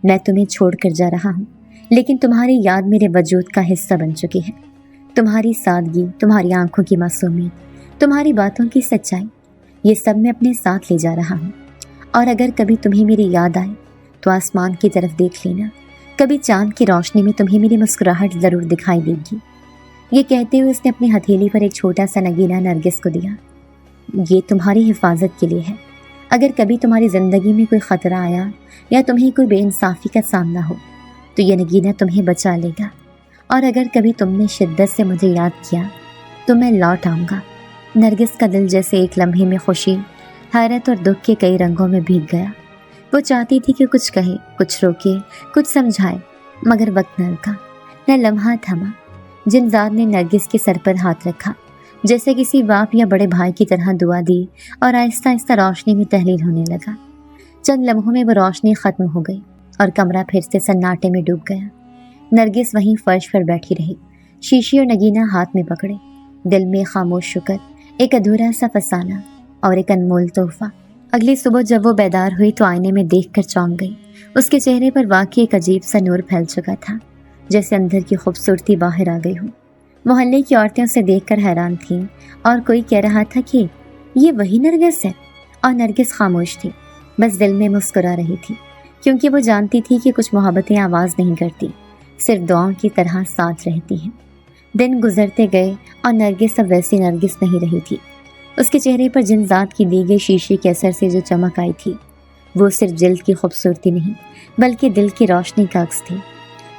میں تمہیں چھوڑ کر جا رہا ہوں، لیکن تمہاری یاد میرے وجود کا حصہ بن چکی ہے۔ تمہاری سادگی، تمہاری آنکھوں کی معصومیت، تمہاری باتوں کی سچائی، یہ سب میں اپنے ساتھ لے جا رہا ہوں۔ اور اگر کبھی تمہیں میری یاد آئے تو آسمان کی طرف دیکھ لینا، کبھی چاند کی روشنی میں تمہیں میری مسکراہٹ ضرور دکھائی دے گی۔ یہ کہتے ہوئے اس نے اپنی ہتھیلی پر ایک چھوٹا سا نگینہ نرگس کو دیا۔ یہ تمہاری حفاظت کے لیے ہے۔ اگر کبھی تمہاری زندگی میں کوئی خطرہ آیا یا تمہیں کوئی بے انصافی کا سامنا ہو تو یہ نگینہ تمہیں بچا لے گا، اور اگر کبھی تم نے شدت سے مجھے یاد کیا تو میں لوٹ آؤں گا۔ نرگس کا دل جیسے ایک لمحے میں خوشی حیرت اور دکھ کے کئی رنگوں میں بھیگ گیا۔ وہ چاہتی تھی کہ کچھ کہے، کچھ روکے، کچھ سمجھائے، مگر وقت نہ رکا، نہ لمحہ تھما۔ جنزاد نے نرگس کے سر پر ہاتھ رکھا، جیسے کسی باپ یا بڑے بھائی کی طرح دعا دی، اور آہستہ آہستہ روشنی میں تحلیل ہونے لگا۔ چند لمحوں میں وہ روشنی ختم ہو گئی اور کمرہ پھر سے سناٹے میں ڈوب گیا۔ نرگس وہیں فرش پر بیٹھی رہی، شیشی اور نگینہ ہاتھ میں پکڑے، دل میں خاموش شکر، ایک ادھورا سا فسانہ اور ایک انمول تحفہ۔ اگلی صبح جب وہ بیدار ہوئی تو آئینے میں دیکھ کر چونک گئی۔ اس کے چہرے پر واقعی ایک عجیب سا نور پھیل چکا تھا، جیسے اندر کی خوبصورتی باہر آ گئی ہو۔ محلے کی عورتیں اسے دیکھ کر حیران تھیں، اور کوئی کہہ رہا تھا کہ یہ وہی نرگس ہے، اور نرگس خاموش تھی، بس دل میں مسکرا رہی تھی، کیونکہ وہ جانتی تھی کہ کچھ محبتیں آواز نہیں کرتی، صرف دعاؤں کی طرح ساتھ رہتی ہیں۔ دن گزرتے گئے اور نرگس اب ویسی نرگس نہیں رہی تھی۔ اس کے چہرے پر جنزاد کی دی گئی شیشے کے اثر سے جو چمک آئی تھی، وہ صرف جلد کی خوبصورتی نہیں بلکہ دل کی روشنی کا عکس تھی۔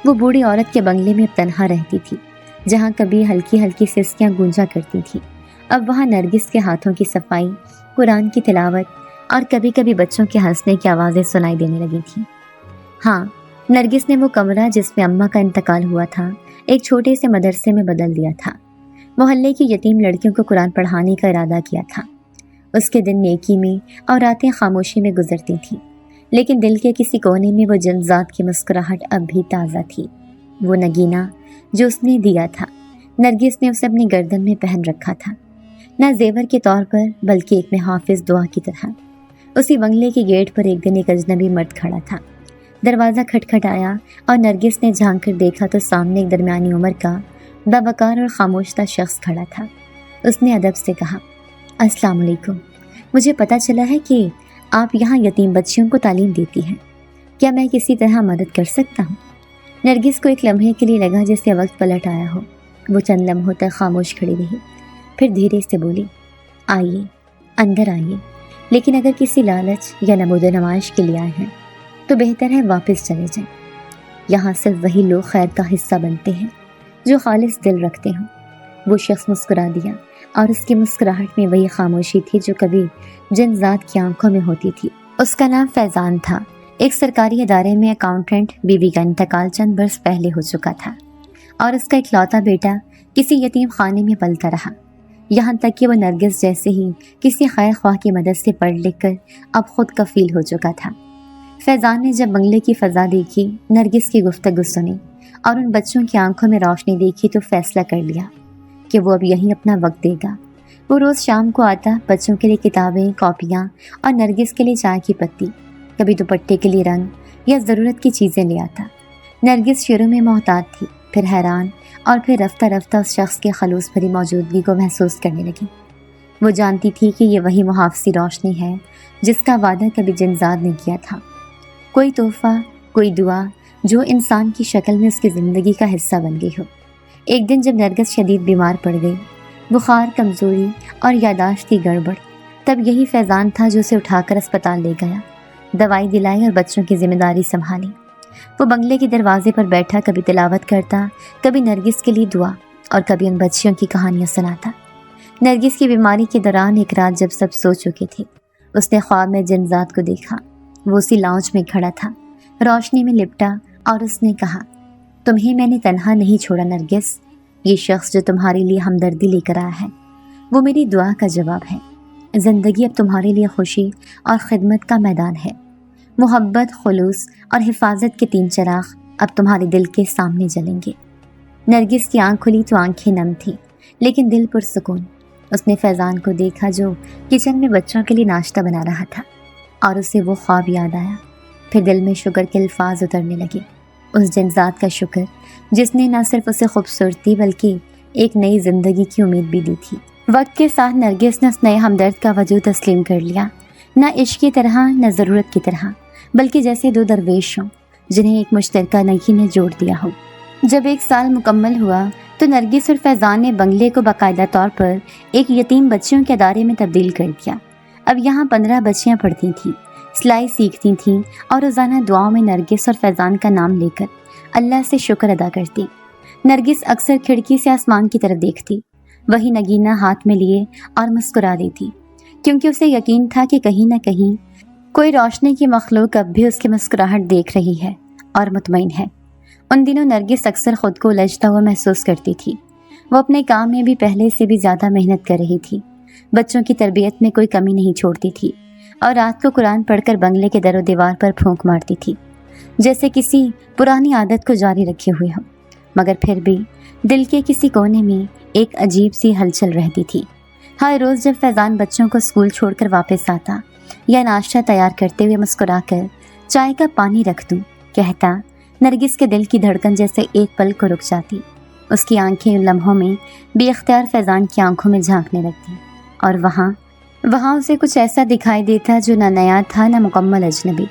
وہ بوڑھی عورت کے بنگلے میں اب تنہا رہتی تھی، جہاں کبھی ہلکی ہلکی سسکیاں گونجا کرتی تھیں، اب وہاں نرگس کے ہاتھوں کی صفائی، قرآن کی تلاوت اور کبھی کبھی بچوں کے ہنسنے کی آوازیں سنائی دینے لگی تھیں۔ ہاں، نرگس نے وہ کمرہ جس میں اماں کا انتقال ہوا تھا ایک چھوٹے سے مدرسے میں بدل دیا تھا۔ محلے کی یتیم لڑکیوں کو قرآن پڑھانے کا ارادہ کیا تھا۔ اس کے دن نیکی میں اور راتیں خاموشی میں گزرتی تھیں، لیکن دل کے کسی کونے میں وہ جنزاد کی مسکراہٹ اب بھی تازہ تھی۔ وہ نگینہ جو اس نے دیا تھا، نرگس نے اسے اپنی گردن میں پہن رکھا تھا، نہ زیور کے طور پر بلکہ ایک محافظ دعا کی طرح۔ اسی بنگلے کے گیٹ پر ایک دن ایک اجنبی مرد کھڑا تھا۔ دروازہ کھٹکھٹایا اور نرگس نے جھانک کر دیکھا تو سامنے ایک درمیانی عمر کا باوقار اور خاموش سا شخص کھڑا تھا۔ اس نے ادب سے کہا، السلام علیکم، مجھے پتہ چلا ہے کہ آپ یہاں یتیم بچیوں کو تعلیم دیتی ہیں، کیا میں کسی طرح مدد کر سکتا ہوں؟ نرگس کو ایک لمحے کے لیے لگا جیسے وقت پلٹ آیا ہو۔ وہ چند لمحوں تک خاموش کھڑی رہی، پھر دھیرے سے بولی، آئیے، اندر آئیے، لیکن اگر کسی لالچ یا نمود و نمائش کے لیے آئے ہیں تو بہتر ہے واپس چلے جائیں۔ یہاں صرف وہی لوگ خیر کا حصہ بنتے ہیں جو خالص دل رکھتے ہوں۔ وہ شخص مسکرا دیا، اور اس کی مسکراہٹ میں وہی خاموشی تھی جو کبھی جنزاد کی آنکھوں میں ہوتی تھی۔ اس کا نام فیضان تھا، ایک سرکاری ادارے میں اکاؤنٹنٹ۔ بیوی کا انتقال چند برس پہلے ہو چکا تھا، اور اس کا اکلوتا بیٹا کسی یتیم خانے میں پلتا رہا، یہاں تک کہ وہ نرگس جیسے ہی کسی خیر خواہ کی مدد سے پڑھ لکھ کر اب خود کفیل ہو چکا تھا۔ فیضان نے جب بنگلے کی فضا دیکھی، نرگس کی گفتگو سنی اور ان بچوں کی آنکھوں میں روشنی دیکھی تو فیصلہ کر لیا کہ وہ اب یہیں اپنا وقت دے گا۔ وہ روز شام کو آتا، بچوں کے لیے کتابیں، کاپیاں اور نرگس کے لیے چائے کی پتی، کبھی دوپٹے کے لیے رنگ یا ضرورت کی چیزیں لے آتا۔ نرگس شروع میں محتاط تھی، پھر حیران، اور پھر رفتہ رفتہ اس شخص کے خلوص بھری موجودگی کو محسوس کرنے لگی۔ وہ جانتی تھی کہ یہ وہی محافظی روشنی ہے جس کا وعدہ کبھی جنزاد نے کیا تھا، کوئی تحفہ، کوئی دعا جو انسان کی شکل میں اس کی زندگی کا حصہ بن گئی ہو۔ ایک دن جب نرگس شدید بیمار پڑ گئی، بخار، کمزوری اور یادداشت کی گڑبڑ، تب یہی فیضان تھا جو اسے اٹھا کر اسپتال لے گیا، دوائی دلائی اور بچوں کی ذمہ داری سنبھالی۔ وہ بنگلے کے دروازے پر بیٹھا کبھی تلاوت کرتا، کبھی نرگس کے لیے دعا، اور کبھی ان بچیوں کی کہانیاں سناتا۔ نرگس کی بیماری کے دوران ایک رات جب سب سو چکے تھے، اس نے خواب میں جنزاد کو دیکھا۔ وہ اسی لاؤنج میں کھڑا تھا، روشنی میں لپٹا، اور اس نے کہا، تمہیں میں نے تنہا نہیں چھوڑا نرگس، یہ شخص جو تمہارے لیے ہمدردی لے کر آیا ہے وہ میری دعا کا جواب ہے۔ زندگی اب تمہارے لیے خوشی اور خدمت کا میدان ہے۔ محبت، خلوص اور حفاظت کے 3 چراغ اب تمہارے دل کے سامنے جلیں گے۔ نرگس کی آنکھ کھلی تو آنکھیں نم تھیں، لیکن دل پرسکون۔ اس نے فیضان کو دیکھا جو کچن میں بچوں کے لیے ناشتہ بنا رہا تھا، اور اسے وہ خواب یاد آیا۔ پھر دل میں شکر کے الفاظ اترنے لگے، اس جنزاد کا شکر جس نے نہ صرف اسے خوبصورتی بلکہ ایک نئی زندگی کی امید بھی دی تھی۔ وقت کے ساتھ نرگس نے اس نئے ہمدرد کا وجود تسلیم کر لیا، نہ عشق کی طرح نہ ضرورت کی طرح، بلکہ جیسے 2 درویش ہوں جنہیں ایک مشترکہ نگی نے جوڑ دیا ہو۔ جب 1 سال مکمل ہوا تو نرگس اور فیضان نے بنگلے کو باقاعدہ طور پر ایک یتیم بچیوں کے ادارے میں تبدیل کر دیا۔ اب یہاں 15 بچیاں پڑھتی تھیں، سلائی سیکھتی تھیں، اور روزانہ دعاؤں میں نرگس اور فیضان کا نام لے کر اللہ سے شکر ادا کرتی۔ نرگس اکثر کھڑکی سے آسمان کی طرف دیکھتی، وہی نگینہ ہاتھ میں لیے، اور مسکرا دیتی، کیونکہ اسے یقین تھا کہ کہیں نہ کہیں کوئی روشنی کی مخلوق اب بھی اس کی مسکراہٹ دیکھ رہی ہے اور مطمئن ہے۔ ان دنوں نرگس اکثر خود کو الجھتا ہوا محسوس کرتی تھی۔ وہ اپنے کام میں بھی پہلے سے بھی زیادہ محنت کر رہی تھی، بچوں کی تربیت میں کوئی کمی نہیں چھوڑتی تھی، اور رات کو قرآن پڑھ کر بنگلے کے در و دیوار پر پھونک مارتی تھی جیسے کسی پرانی عادت کو جاری رکھے ہوئے ہو۔ مگر پھر بھی دل کے کسی کونے میں ایک عجیب سی ہلچل رہتی تھی۔ ہر روز جب فیضان بچوں کو اسکول چھوڑ کر واپس آتا یا ناشتہ تیار کرتے ہوئے مسکرا کر چائے کا پانی رکھ دوں کہتا، نرگس کے دل کی دھڑکن جیسے ایک پل کو رک جاتی۔ اس کی آنکھیں ان لمحوں میں بے اختیار فیضان کی آنکھوں میں جھانکنے لگتی، اور وہاں اسے کچھ ایسا دکھائی دیتا جو نہ نیا تھا نہ مکمل اجنبی۔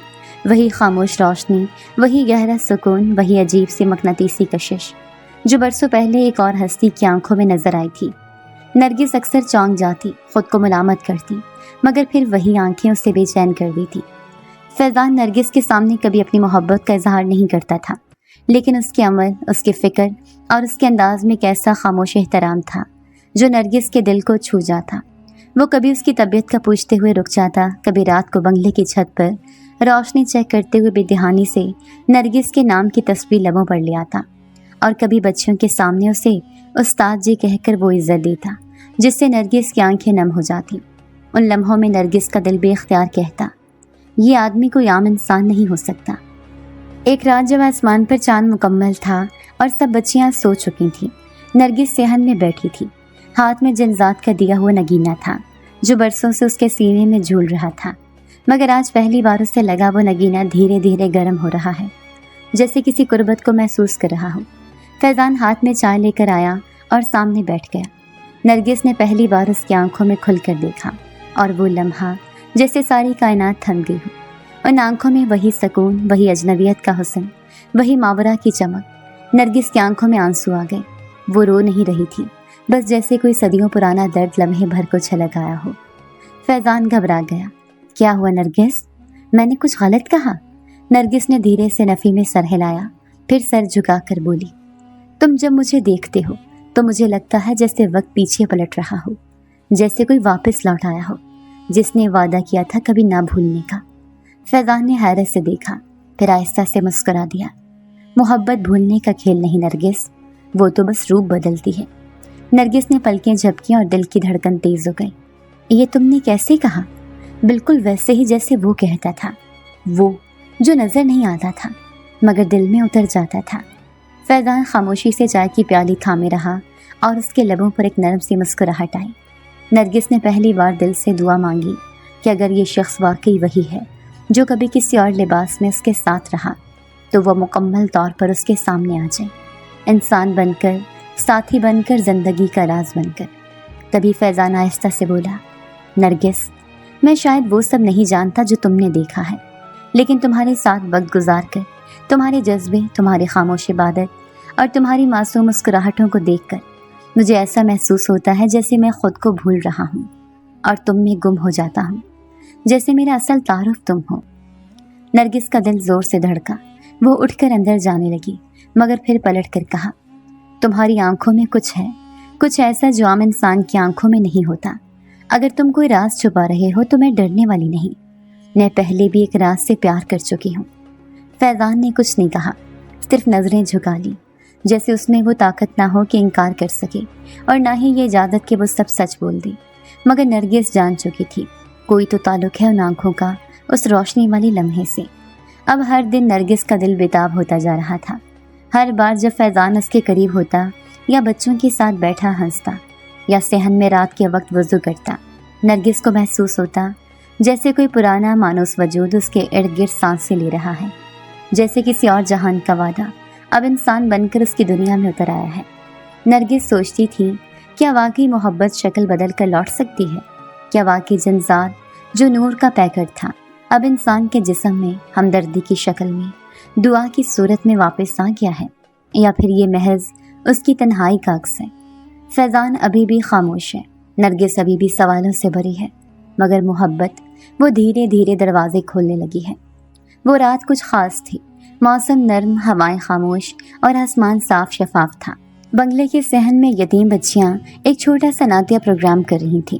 وہی خاموش روشنی، وہی گہرا سکون، وہی عجیب سی مقناطیسی کشش جو برسوں پہلے ایک اور ہستی کی آنکھوں میں نظر آئی تھی۔ نرگس اکثر چونک جاتی، خود کو ملامت کرتی، مگر پھر وہی آنکھیں اسے بے چین کر دیتی۔ فیضان نرگس کے سامنے کبھی اپنی محبت کا اظہار نہیں کرتا تھا، لیکن اس کے عمل، اس کی فکر اور اس کے انداز میں ایک ایسا خاموش احترام تھا جو نرگس کے دل کو چھو جاتا۔ وہ کبھی اس کی طبیعت کا پوچھتے ہوئے رک جاتا، کبھی رات کو بنگلے کی چھت پر روشنی چیک کرتے ہوئے بے دہانی سے نرگس کے نام کی تصویر لبوں پر لے آتا، اور کبھی بچوں کے سامنے اسے استاد جی کہہ کر وہ عزت دیتا جس سے نرگس کی آنکھیں نم ہو جاتی۔ ان لمحوں میں نرگس کا دل بے اختیار کہتا، یہ آدمی کوئی عام انسان نہیں ہو سکتا۔ ایک رات جب آسمان پر چاند مکمل تھا اور سب بچیاں سو چکی تھیں، نرگس صحن میں بیٹھی تھی۔ ہاتھ میں جنزات کا دیا ہوا نگینہ تھا جو برسوں سے اس کے سینے میں جھول رہا تھا، مگر آج پہلی بار اسے لگا وہ نگینہ دھیرے دھیرے گرم ہو رہا ہے، جیسے کسی قربت کو محسوس کر رہا ہو۔ فیضان ہاتھ میں چائے لے کر آیا اور سامنے بیٹھ گیا۔ نرگس نے پہلی بار اس کی آنکھوں میں کھل کر دیکھا، اور وہ لمحہ جیسے ساری کائنات تھم گئی ہو۔ ان آنکھوں میں وہی سکون، وہی اجنبیت کا حسن، وہی ماورا کی چمک۔ نرگس کی آنکھوں میں آنسو آ گئے۔ وہ رو نہیں رہی تھی، بس جیسے کوئی صدیوں پرانا درد لمحے بھر کو چھلک آیا ہو۔ فیضان گھبرا گیا۔ کیا ہوا نرگس؟ میں نے کچھ غلط کہا؟ نرگس نے دھیرے سے نفی میں سر ہلایا، پھر سر جھکا کر بولی، تم جب مجھے دیکھتے ہو تو مجھے لگتا ہے جیسے وقت پیچھے پلٹ رہا ہو، جیسے کوئی واپس لوٹ آیا ہو جس نے وعدہ کیا تھا کبھی نہ بھولنے کا۔ فیضان نے حیرت سے دیکھا، پھر آہستہ سے مسکرا دیا۔ محبت بھولنے کا کھیل نہیں نرگس، وہ تو بس روپ بدلتی ہے۔ نرگس نے پلکیں جھپکیں اور دل کی دھڑکن تیز ہو گئی۔ یہ تم نے کیسے کہا؟ بالکل ویسے ہی جیسے وہ کہتا تھا، وہ جو نظر نہیں آتا تھا مگر دل میں اتر جاتا تھا۔ فیضان خاموشی سے چائے کی پیالی تھامے رہا اور اس کے لبوں پر ایک نرم سی مسکراہٹ آئی۔ نرگس نے پہلی بار دل سے دعا مانگی کہ اگر یہ شخص واقعی وہی ہے جو کبھی کسی اور لباس میں اس کے ساتھ رہا تو وہ مکمل طور پر اس کے سامنے آ جائے، انسان بن کر، ساتھی بن کر، زندگی کا راز بن کر۔ تبھی فیضان آہستہ سے بولا، نرگس، میں شاید وہ سب نہیں جانتا جو تم نے دیکھا ہے، لیکن تمہارے ساتھ وقت گزار کر، تمہارے جذبے، تمہاری خاموش عبادت اور تمہاری معصوم مسکراہٹوں کو دیکھ کر مجھے ایسا محسوس ہوتا ہے جیسے میں خود کو بھول رہا ہوں اور تم میں گم ہو جاتا ہوں، جیسے میرا اصل تعارف تم ہو۔ نرگس کا دل زور سے دھڑکا۔ وہ اٹھ کر اندر جانے لگی، مگر پھر پلٹ کر کہا، تمہاری آنکھوں میں کچھ ہے، کچھ ایسا جو عام انسان کی آنکھوں میں نہیں ہوتا۔ اگر تم کوئی راز چھپا رہے ہو تو میں ڈرنے والی نہیں، میں پہلے بھی ایک راز سے پیار کر چکی ہوں۔ فیضان نے کچھ نہیں کہا، صرف نظریں جھکا لی، جیسے اس میں وہ طاقت نہ ہو کہ انکار کر سکے، اور نہ ہی یہ اجازت کہ وہ سب سچ بول دے۔ مگر نرگس جان چکی تھی کوئی تو تعلق ہے ان آنکھوں کا اس روشنی والی لمحے سے۔ اب ہر دن نرگس کا دل بےتاب ہوتا جا رہا تھا۔ ہر بار جب فیضان اس کے قریب ہوتا یا بچوں کے ساتھ بیٹھا ہنستا یا صحن میں رات کے وقت وضو کرتا، نرگس کو محسوس ہوتا جیسے کوئی پرانا مانوس وجود اس کے ارد گرد سانسیں لے رہا ہے، جیسے کسی اور جہان کا وعدہ اب انسان بن کر اس کی دنیا میں اتر آیا ہے۔ نرگس سوچتی تھی، کیا واقعی محبت شکل بدل کر لوٹ سکتی ہے؟ کیا واقعی جنزات جو نور کا پیکر تھا اب انسان کے جسم میں ہمدردی کی شکل میں، دعا کی صورت میں واپس آ گیا ہے، یا پھر یہ محض اس کی تنہائی کا عکس ہے؟ فیضان ابھی بھی خاموش ہے، نرگس ابھی بھی سوالوں سے بھری ہے، مگر محبت وہ دھیرے دھیرے دروازے کھولنے لگی ہے۔ وہ رات کچھ خاص تھی، موسم نرم، ہوائیں خاموش اور آسمان صاف شفاف تھا۔ بنگلے کے صحن میں یتیم بچیاں ایک چھوٹا سا نعتیہ پروگرام کر رہی تھیں۔